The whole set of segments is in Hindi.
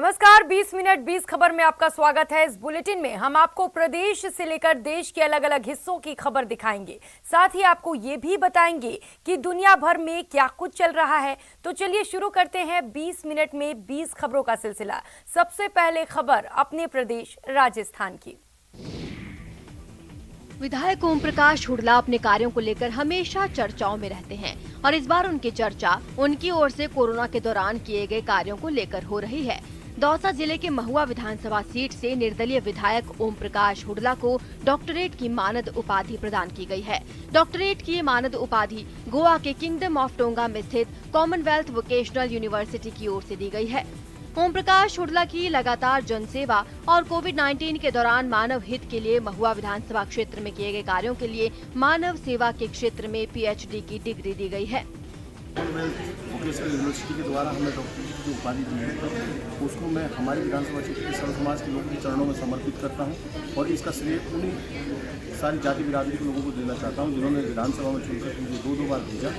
नमस्कार, 20 मिनट 20 खबर में आपका स्वागत है। इस बुलेटिन में हम आपको प्रदेश से लेकर देश के अलग अलग हिस्सों की खबर दिखाएंगे। साथ ही आपको ये भी बताएंगे कि दुनिया भर में क्या कुछ चल रहा है। तो चलिए शुरू करते हैं 20 मिनट में 20 खबरों का सिलसिला। सबसे पहले खबर अपने प्रदेश राजस्थान की। विधायक ओम प्रकाश हुडला अपने कार्यों को लेकर हमेशा चर्चाओं में रहते हैं और इस बार उनकी चर्चा उनकी ओर से कोरोना के दौरान किए गए कार्यों को लेकर हो रही है। दौसा जिले के महुआ विधानसभा सीट से निर्दलीय विधायक ओम प्रकाश हुडला को डॉक्टरेट की मानद उपाधि प्रदान की गई है। डॉक्टरेट की ये मानद उपाधि गोवा के किंगडम ऑफ टोंगा में स्थित कॉमनवेल्थ वोकेशनल यूनिवर्सिटी की ओर से दी गई है। ओम प्रकाश हुडला की लगातार जनसेवा और कोविड-19 के दौरान मानव हित के लिए महुआ विधानसभा क्षेत्र में किए गए कार्यों के लिए मानव सेवा के क्षेत्र में पीएचडी की डिग्री दी गई है। वोकेशनल यूनिवर्सिटी के द्वारा हमें डॉक्टरेट की जो उपाधि दी है उसको मैं हमारे विधानसभा क्षेत्र के सर्व समाज के लोगों के चरणों में समर्पित करता हूं और इसका श्रेय उन्हीं सारी जाति बिरादरी के लोगों को देना चाहता हूं जिन्होंने विधानसभा में चुनकर मुझे दो बार भेजा।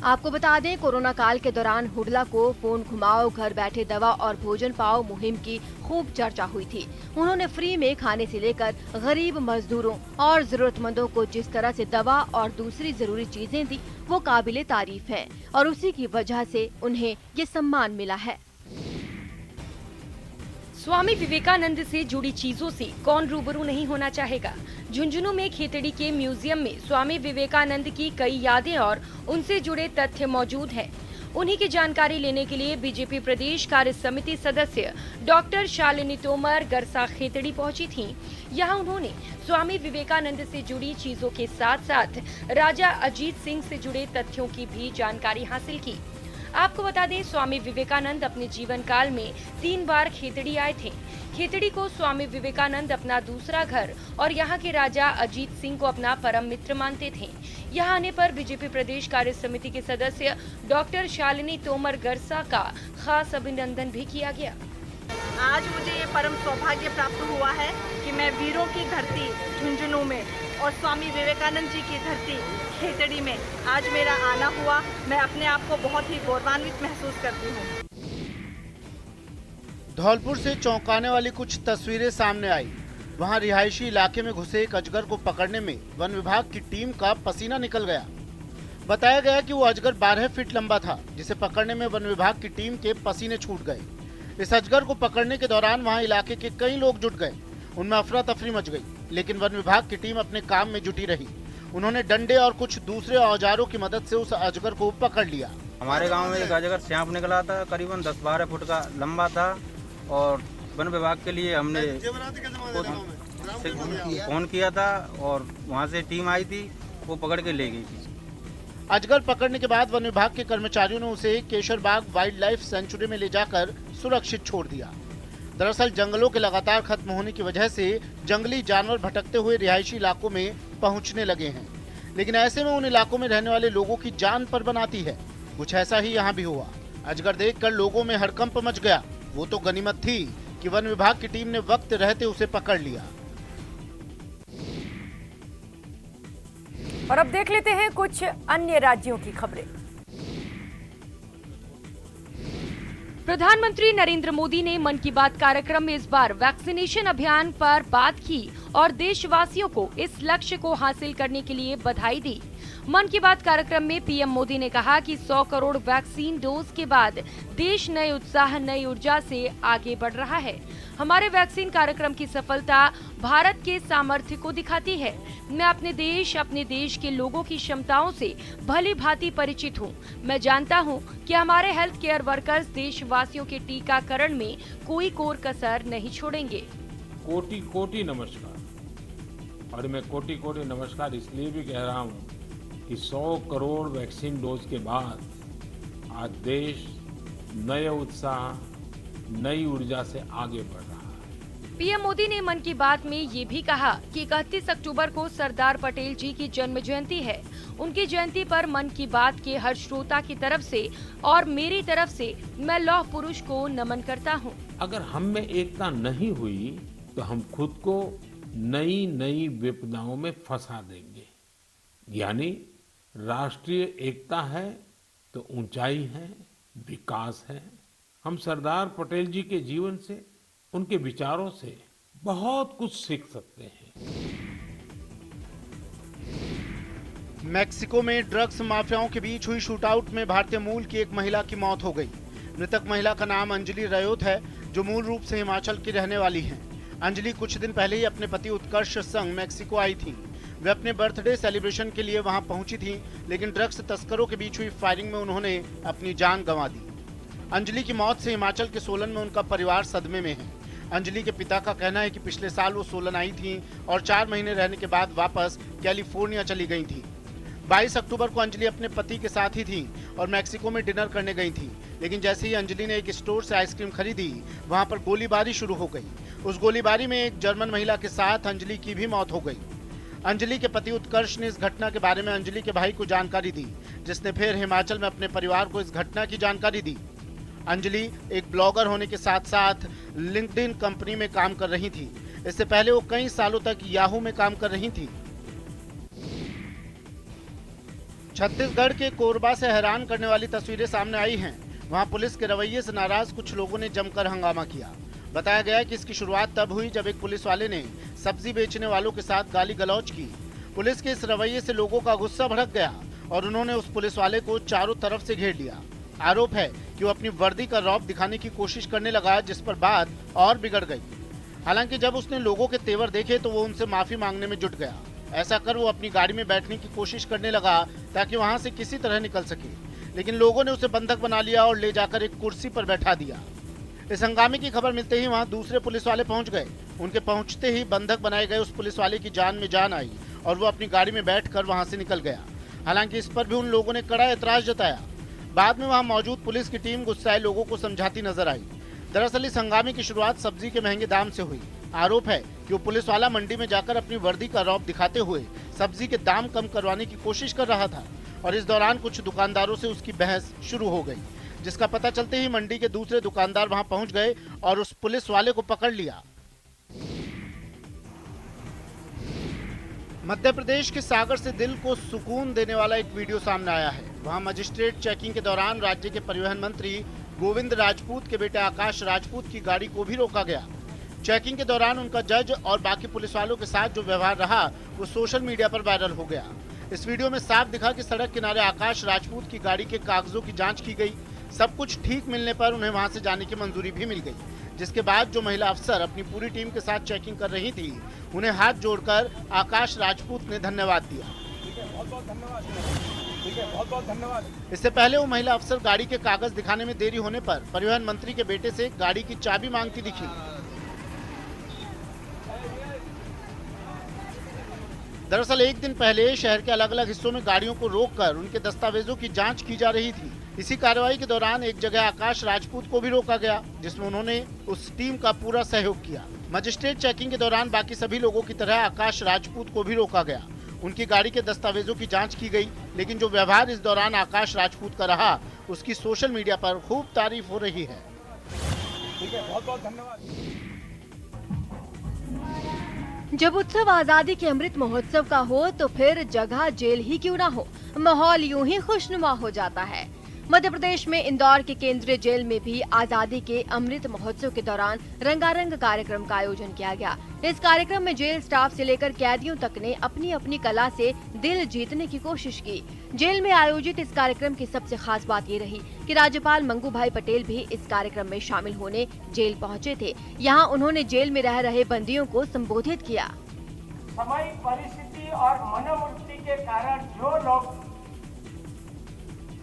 आपको बता दें, कोरोना काल के दौरान हुडला को फोन घुमाओ, घर बैठे दवा और भोजन पाओ मुहिम की खूब चर्चा हुई थी। उन्होंने फ्री में खाने से लेकर गरीब मजदूरों और जरूरतमंदों को जिस तरह से दवा और दूसरी जरूरी चीजें दी वो काबिले तारीफ है और उसी की वजह से उन्हें ये सम्मान मिला है। स्वामी विवेकानंद से जुड़ी चीजों से कौन रूबरू नहीं होना चाहेगा। झुंझुनू में खेतड़ी के म्यूजियम में स्वामी विवेकानंद की कई यादें और उनसे जुड़े तथ्य मौजूद हैं। उन्हीं की जानकारी लेने के लिए बीजेपी प्रदेश कार्य समिति सदस्य डॉक्टर शालिनी तोमर गरसा खेतड़ी पहुंची थीं। यहां उन्होंने स्वामी विवेकानंद से जुड़ी चीजों के साथ साथ राजा अजीत सिंह से जुड़े तथ्यों की भी जानकारी हासिल की। आपको बता दें, स्वामी विवेकानंद अपने जीवन काल में 3 बार खेतड़ी आए थे। खेतड़ी को स्वामी विवेकानंद अपना दूसरा घर और यहाँ के राजा अजीत सिंह को अपना परम मित्र मानते थे। यहाँ आने पर बीजेपी प्रदेश कार्य समिति के सदस्य डॉक्टर शालिनी तोमर गरसा का खास अभिनंदन भी किया गया। आज मुझे ये परम सौभाग्य प्राप्त हुआ है कि मैं वीरों की धरती झुंझुनू में और स्वामी विवेकानंद जी की धरती खेतड़ी में आज मेरा आना हुआ। मैं अपने आप को बहुत ही गौरवान्वित महसूस करती हूँ। धौलपुर से चौंकाने वाली कुछ तस्वीरें सामने आई। वहां रिहायशी इलाके में घुसे एक अजगर को पकड़ने में वन विभाग की टीम का पसीना निकल गया। बताया गया कि वो अजगर 12 फीट लंबा था, जिसे पकड़ने में वन विभाग की टीम के पसीने छूट गए। इस अजगर को पकड़ने के दौरान वहां इलाके के कई लोग जुट गए। उनमें अफरा तफरी मच गई, लेकिन वन विभाग की टीम अपने काम में जुटी रही। उन्होंने डंडे और कुछ दूसरे औजारों की मदद से उस अजगर को पकड़ लिया। हमारे गांव में एक अजगर सांप निकला था, करीबन 10-12 फुट का लंबा था और वन विभाग के लिए हमने फोन किया था और वहां से टीम आई थी, वो पकड़ के ले गई थी। अजगर पकड़ने के बाद वन विभाग के कर्मचारियों ने उसे केशरबाग वाइल्ड लाइफ सेंचुरी में ले जाकर सुरक्षित छोड़ दिया। दरअसल जंगलों के लगातार खत्म होने की वजह से जंगली जानवर भटकते हुए रिहायशी इलाकों में पहुंचने लगे हैं, लेकिन ऐसे में उन इलाकों में रहने वाले लोगों की जान पर बनाती है। कुछ ऐसा ही यहाँ भी हुआ। अजगर देखकर लोगों में हड़कंप मच गया। वो तो गनीमत थी कि वन विभाग की टीम ने वक्त रहते उसे पकड़ लिया। और अब देख लेते हैं कुछ अन्य राज्यों की खबरें। प्रधानमंत्री नरेंद्र मोदी ने मन की बात कार्यक्रम में इस बार वैक्सीनेशन अभियान पर बात की और देशवासियों को इस लक्ष्य को हासिल करने के लिए बधाई दी। मन की बात कार्यक्रम में पीएम मोदी ने कहा कि 100 करोड़ वैक्सीन डोज के बाद देश नए उत्साह, नई ऊर्जा से आगे बढ़ रहा है। हमारे वैक्सीन कार्यक्रम की सफलता भारत के सामर्थ्य को दिखाती है। मैं अपने देश के लोगों की क्षमताओं से भली भांति परिचित हूँ। मैं जानता हूँ कि हमारे हेल्थ केयर वर्कर्स देशवासियों के टीकाकरण में कोई कोर कसर नहीं छोड़ेंगे। कोटि कोटि नमस्कार। और मैं कोटि कोटि नमस्कार इसलिए भी कह रहा हूँ कि 100 करोड़ वैक्सीन डोज के बाद आज देश नए उत्साह, नई ऊर्जा से आगे बढ़ रहा है। पीएम मोदी ने मन की बात में ये भी कहा कि 31 अक्टूबर को सरदार पटेल जी की जन्म जयंती है। उनकी जयंती पर मन की बात के हर श्रोता की तरफ से और मेरी तरफ से मैं लौह पुरुष को नमन करता हूँ। अगर हम में एकता नहीं हुई तो हम खुद को नई नई विपदाओं में फंसा देंगे। यानी राष्ट्रीय एकता है तो ऊंचाई है, विकास है। हम सरदार पटेल जी के जीवन से, उनके विचारों से बहुत कुछ सीख सकते हैं। मेक्सिको में ड्रग्स माफियाओं के बीच हुई शूटआउट में भारतीय मूल की एक महिला की मौत हो गई। मृतक महिला का नाम अंजलि रयोत है, जो मूल रूप से हिमाचल की रहने वाली हैं। अंजलि कुछ दिन पहले ही अपने पति उत्कर्ष संग मेक्सिको आई थी। वे अपने बर्थडे सेलिब्रेशन के लिए वहां पहुंची थी, लेकिन ड्रग्स तस्करों के बीच हुई फायरिंग में उन्होंने अपनी जान गंवा दी। अंजलि की मौत से हिमाचल के सोलन में उनका परिवार सदमे में है। अंजलि के पिता का कहना है कि पिछले साल वो सोलन आई थी और 4 महीने रहने के बाद वापस कैलिफोर्निया चली गई थी। 22 अक्टूबर को अंजलि अपने पति के साथ ही थी और मैक्सिको में डिनर करने गई थी, लेकिन जैसे ही अंजलि ने एक स्टोर से आइसक्रीम खरीदी, वहां पर गोलीबारी शुरू हो गई। उस गोलीबारी में एक जर्मन महिला के साथ अंजलि की भी मौत हो गई। अंजलि के पति उत्कर्ष ने इस घटना के बारे में अंजलि के भाई को जानकारी दी, जिसने फिर हिमाचल में अपने परिवार को इस घटना की जानकारी दी। अंजलि एक ब्लॉगर होने के साथ साथ लिंक्डइन कंपनी में काम कर रही थी। इससे पहले वो कई सालों तक याहू में काम कर रही थी। छत्तीसगढ़ के कोरबा से हैरान करने वाली तस्वीरें सामने आई हैं। वहां पुलिस के रवैये से नाराज कुछ लोगों ने जमकर हंगामा किया। बताया गया है कि इसकी शुरुआत तब हुई जब एक पुलिस वाले ने सब्जी बेचने वालों के साथ गाली गलौज की। पुलिस के इस रवैये से लोगों का गुस्सा भड़क गया और उन्होंने उस पुलिस वाले को चारों तरफ से घेर लिया। आरोप है कि वो अपनी वर्दी का रौब दिखाने की कोशिश करने लगा, जिस पर बात और बिगड़ गई। हालांकि जब उसने लोगों के तेवर देखे तो वो उनसे माफी मांगने में जुट गया। ऐसा कर वो अपनी गाड़ी में बैठने की कोशिश करने लगा ताकि वहां से किसी तरह निकल सके, लेकिन लोगों ने उसे बंधक बना लिया और ले जाकर एक कुर्सी पर बैठा दिया। इस हंगामे की खबर मिलते ही वहां दूसरे पुलिस वाले पहुंच गए। उनके पहुंचते ही बंधक बनाए गए उस पुलिस वाले की जान में जान आई और वो अपनी गाड़ी में बैठकर वहां से निकल गया। हालांकि इस पर भी उन लोगों ने कड़ा ऐतराज जताया। बाद में वहां मौजूद पुलिस की टीम गुस्साए लोगों को समझाती नजर आई। दरअसल इस हंगामे की शुरुआत सब्जी के महंगे दाम से हुई। आरोप है कि वो पुलिस वाला मंडी में जाकर अपनी वर्दी का रौब दिखाते हुए सब्जी के दाम कम करवाने की कोशिश कर रहा था और इस दौरान कुछ दुकानदारों से उसकी बहस शुरू हो गई, जिसका पता चलते ही मंडी के दूसरे दुकानदार वहां पहुंच गए और उस पुलिस वाले को पकड़ लिया। मध्य प्रदेश के सागर से दिल को सुकून देने वाला एक वीडियो सामने आया है। वहां मजिस्ट्रेट चेकिंग के दौरान राज्य के परिवहन मंत्री गोविंद राजपूत के बेटे आकाश राजपूत की गाड़ी को भी रोका गया। चेकिंग के दौरान उनका जज और बाकी पुलिस वालों के साथ जो व्यवहार रहा वो सोशल मीडिया पर वायरल हो गया। इस वीडियो में साफ दिखा कि सड़क किनारे आकाश राजपूत की गाड़ी के कागजों की जांच की गई। सब कुछ ठीक मिलने पर उन्हें वहां से जाने की मंजूरी भी मिल गई, जिसके बाद जो महिला अफसर अपनी पूरी टीम के साथ चेकिंग कर रही थी, उन्हें हाथ जोड़कर आकाश राजपूत ने धन्यवाद दिया। बहुत धन्यवाद। इससे पहले वो महिला अफसर गाड़ी के कागज दिखाने में देरी होने पर परिवहन मंत्री के बेटे से गाड़ी की चाबी मांगती दिखी। दरअसल एक दिन पहले शहर के अलग अलग हिस्सों में गाड़ियों को रोककर उनके दस्तावेजों की जांच की जा रही थी। इसी कार्रवाई के दौरान एक जगह आकाश राजपूत को भी रोका गया, जिसमें उन्होंने उस टीम का पूरा सहयोग किया। मजिस्ट्रेट चेकिंग के दौरान बाकी सभी लोगों की तरह आकाश राजपूत को भी रोका गया। उनकी गाड़ी के दस्तावेजों की जांच की गई, लेकिन जो व्यवहार इस दौरान आकाश राजपूत का रहा, उसकी सोशल मीडिया पर खूब तारीफ हो रही है। ठीक है, बहुत बहुत धन्यवाद। जब उत्सव आजादी के अमृत महोत्सव का हो तो फिर जगह जेल ही क्यों ना हो, माहौल यूं ही खुशनुमा हो जाता है। मध्य प्रदेश में इंदौर के केंद्रीय जेल में भी आजादी के अमृत महोत्सव के दौरान रंगारंग कार्यक्रम का आयोजन किया गया। इस कार्यक्रम में जेल स्टाफ से लेकर कैदियों तक ने अपनी अपनी कला से दिल जीतने की कोशिश की। जेल में आयोजित इस कार्यक्रम की सबसे खास बात ये रही कि राज्यपाल मंगू भाई पटेल भी इस कार्यक्रम में शामिल होने जेल पहुंचे थे। यहाँ उन्होंने जेल में रह रहे बंदियों को संबोधित किया। समय, परिस्थिति और मनोवृत्ति के कारण जो लोग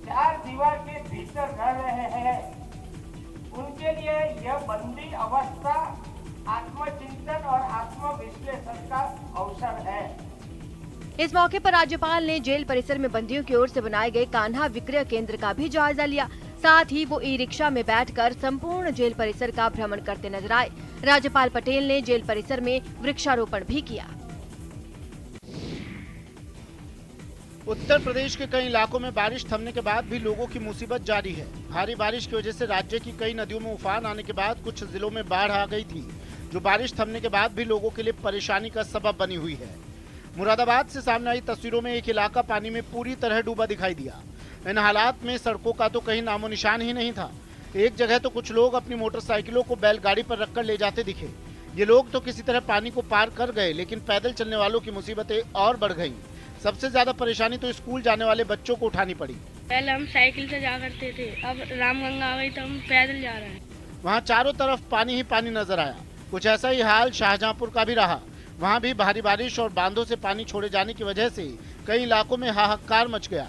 4 दीवार के भीतर रह रहे हैं, उनके लिए यह बंदी अवस्था आत्मचिंतन और आत्मविश्लेषण का अवसर है। इस मौके पर राज्यपाल ने जेल परिसर में बंदियों की ओर से बनाए गए कान्हा विक्रय केंद्र का भी जायजा लिया। साथ ही वो ई-रिक्शा में बैठकर संपूर्ण जेल परिसर का भ्रमण करते नजर आए। राज्यपाल पटेल ने जेल परिसर में वृक्षारोपण भी किया। उत्तर प्रदेश के कई इलाकों में बारिश थमने के बाद भी लोगों की मुसीबत जारी है। भारी बारिश की वजह से राज्य की कई नदियों में उफान आने के बाद कुछ जिलों में बाढ़ आ गई थी, जो बारिश थमने के बाद भी लोगों के लिए परेशानी का सबब बनी हुई है। मुरादाबाद से सामने आई तस्वीरों में एक इलाका पानी में पूरी तरह डूबा दिखाई दिया। इन हालात में सड़कों का तो कहीं नामो निशान ही नहीं था। एक जगह तो कुछ लोग अपनी मोटरसाइकिलों को बैलगाड़ी पर रखकर ले जाते दिखे। ये लोग तो किसी तरह पानी को पार कर गए, लेकिन पैदल चलने वालों की मुसीबतें और बढ़ गईं। सबसे ज्यादा परेशानी तो स्कूल जाने वाले बच्चों को उठानी पड़ी। पहले हम साइकिल से जा करते थे, अब रामगंगा आ गई तो हम पैदल जा रहे हैं। वहाँ चारों तरफ पानी ही पानी नजर आया। कुछ ऐसा ही हाल शाहजहांपुर का भी रहा। वहाँ भी भारी बारिश और बांधों से पानी छोड़े जाने की वजह से कई इलाकों में हाहाकार मच गया।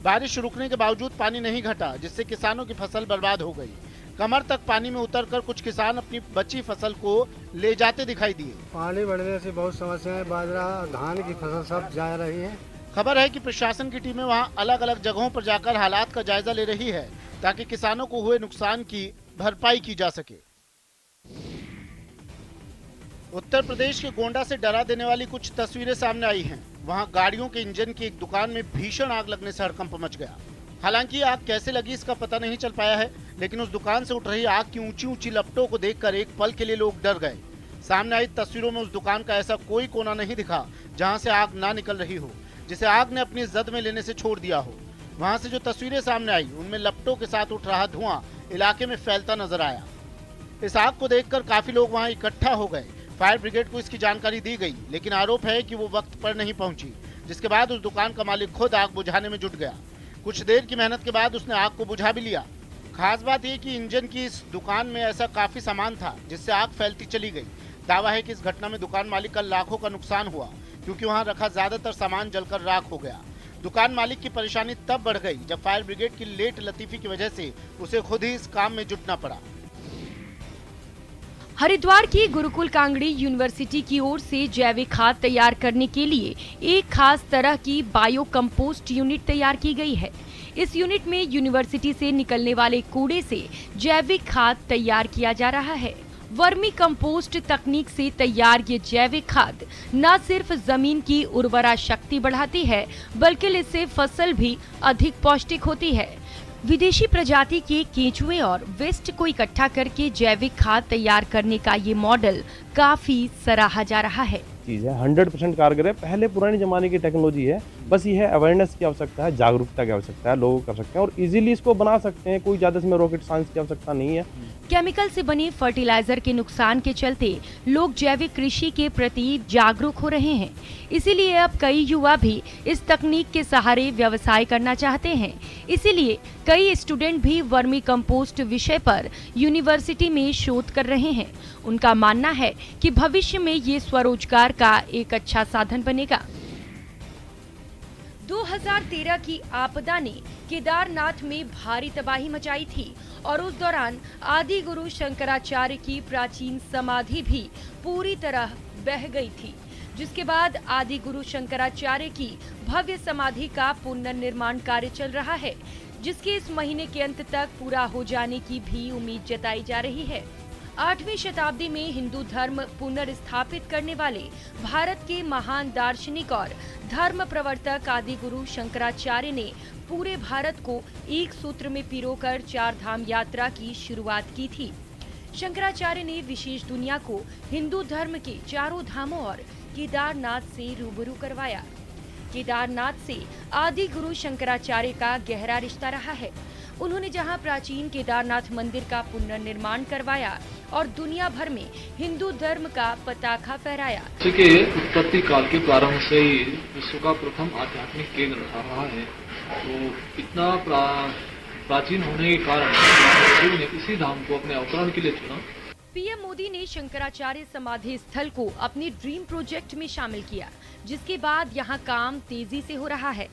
बारिश रुकने के बावजूद पानी नहीं घटा, जिससे किसानों की फसल बर्बाद हो गई। कमर तक पानी में उतरकर कुछ किसान अपनी बची फसल को ले जाते दिखाई दिए। पानी बढ़ने से बहुत समस्याएं, बाजरा, धान की फसल सब जा रही है। खबर है कि प्रशासन की टीमें वहां अलग अलग जगहों पर जाकर हालात का जायजा ले रही है, ताकि किसानों को हुए नुकसान की भरपाई की जा सके। उत्तर प्रदेश के गोंडा से डरा देने वाली कुछ तस्वीरें सामने आई हैं। वहां गाड़ियों के इंजन की एक दुकान में भीषण आग लगने से हड़कंप मच गया। हालांकि आग कैसे लगी इसका पता नहीं चल पाया है, लेकिन उस दुकान से उठ रही आग की ऊंची ऊंची लपटों को देखकर एक पल के लिए लोग डर गए। सामने आई तस्वीरों में उस दुकान का ऐसा कोई कोना नहीं दिखा जहां से आग ना निकल रही हो, जिसे आग ने अपनी जद में लेने से छोड़ दिया हो। वहां से जो तस्वीरें सामने आई उनमें लपटों के साथ उठ रहा धुआं इलाके में फैलता नजर आया। इस आग को देखकर काफी लोग वहां इकट्ठा हो गए। फायर ब्रिगेड को इसकी जानकारी दी गई, लेकिन आरोप है कि वो वक्त पर नहीं पहुंची, जिसके बाद उस दुकान का मालिक खुद आग बुझाने में जुट गया। कुछ देर की मेहनत के बाद उसने आग को बुझा भी लिया। खास बात यह कि इंजन की इस दुकान में ऐसा काफी सामान था जिससे आग फैलती चली गई। दावा है कि इस घटना में दुकान मालिक का लाखों का नुकसान हुआ, क्योंकि वहां रखा ज्यादातर सामान जलकर राख हो गया। दुकान मालिक की परेशानी तब बढ़ गई जब फायर ब्रिगेड की लेट लतीफी की वजह से उसे खुद ही इस काम में जुटना पड़ा। हरिद्वार की गुरुकुल कांगड़ी यूनिवर्सिटी की ओर से जैविक खाद तैयार करने के लिए एक खास तरह की बायो कंपोस्ट यूनिट तैयार की गई है। इस यूनिट में यूनिवर्सिटी से निकलने वाले कूड़े से जैविक खाद तैयार किया जा रहा है। वर्मी कंपोस्ट तकनीक से तैयार ये जैविक खाद न सिर्फ जमीन की उर्वरा शक्ति बढ़ाती है, बल्कि इससे फसल भी अधिक पौष्टिक होती है। विदेशी प्रजाति के केंचुए और वेस्ट को इकट्ठा करके जैविक खाद तैयार करने का ये मॉडल काफी सराहा जा रहा है। चीज है 100% कारगर है। पहले पुराने जमाने की टेक्नोलॉजी है, बस ये है अवेयरनेस की आवश्यकता है, जागरूकता की आवश्यकता है। लोग कर सकते हैं और इजीली इसको बना सकते हैं। कोई ज्यादा इसमें रॉकेट साइंस की आवश्यकता नहीं है। केमिकल से बने फर्टिलाइजर के नुकसान के चलते लोग जैविक कृषि के प्रति जागरूक हो रहे हैं। इसीलिए अब कई युवा भी इस तकनीक के सहारे व्यवसाय करना चाहते हैं। इसीलिए कई स्टूडेंट भी वर्मी कंपोस्ट विषय पर यूनिवर्सिटी में शोध कर रहे हैं। उनका मानना है कि भविष्य में ये स्वरोजगार का एक अच्छा साधन बनेगा। 2013 की आपदा ने केदारनाथ में भारी तबाही मचाई थी और उस दौरान आदि गुरु शंकराचार्य की प्राचीन समाधि भी पूरी तरह बह गई थी, जिसके बाद आदि गुरु शंकराचार्य की भव्य समाधि का पुनर्निर्माण कार्य चल रहा है, जिसके इस महीने के अंत तक पूरा हो जाने की भी उम्मीद जताई जा रही है। 8वीं शताब्दी में हिंदू धर्म पुनर्स्थापित करने वाले भारत के महान दार्शनिक और धर्म प्रवर्तक आदि गुरु शंकराचार्य ने पूरे भारत को एक सूत्र में पिरोकर 4 धाम यात्रा की शुरुआत की थी। शंकराचार्य ने विशेष दुनिया को हिंदू धर्म के 4 धामों और केदारनाथ से रूबरू करवाया। केदारनाथ से आदि गुरु शंकराचार्य का गहरा रिश्ता रहा है। उन्होंने जहां प्राचीन केदारनाथ मंदिर का पुनर्निर्माण करवाया और दुनिया भर में हिंदू धर्म का पताका फहराया। विश्व के उत्पत्ति काल के प्रारंभ से ही विश्व का प्रथम आध्यात्मिक केंद्र रहा है। तो इतना प्राचीन होने के कारण शिव ने इसी धाम को अपने अवतरण के लिए चुना। पीएम मोदी ने शंकराचार्य समाधि स्थल को अपने ड्रीम प्रोजेक्ट में शामिल किया, जिसके बाद यहां काम तेजी से हो रहा है।